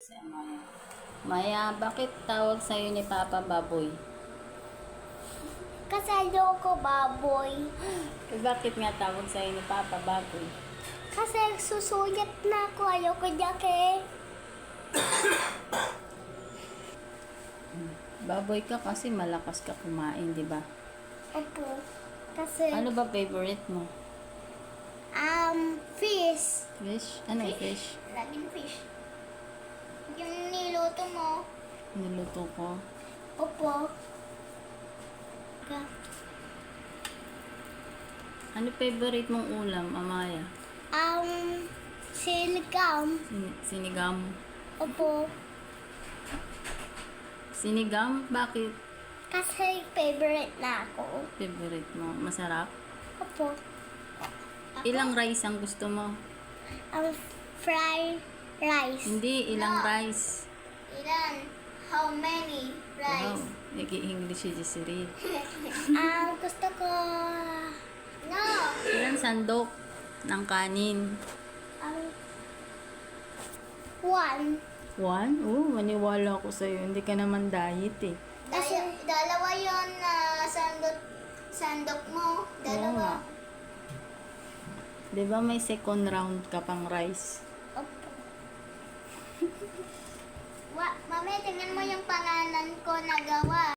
Si Maya. Maya, bakit tawag sa'yo ni Papa Baboy? Kasi ayoko baboy. Eh, bakit nga tawag sa'yo ni Papa Baboy? Kasi susuyat na ako. Ayoko jake. Baboy ka kasi malakas ka kumain, di ba? Opo. Kasi, Ano ba favorite mo? fish. Fish? Anong fish? Laging fish. Yung niluto mo. Niluto ko. Opo. Ano favorite mong ulam, Amaya? Siligam. Sinigam. Opo. Sinigam? Bakit Kasi favorite na ako. favorite mo? Masarap? Opo. Ilang rice ang gusto mo? Fried rice. Hindi, ilang rice? Ilan? How many Wow, nag-i-English si Cyril. Gusto ko... No. Ilang sandok ng kanin? One. One? Oh, maniwala ako sa'yo. Hindi ka naman diet eh. Dalawa yon na sandok mo. Oo nga. Di ba may second round ka pang rice? Opo. Mami, tingnan mo yung pangalan ko na gawa.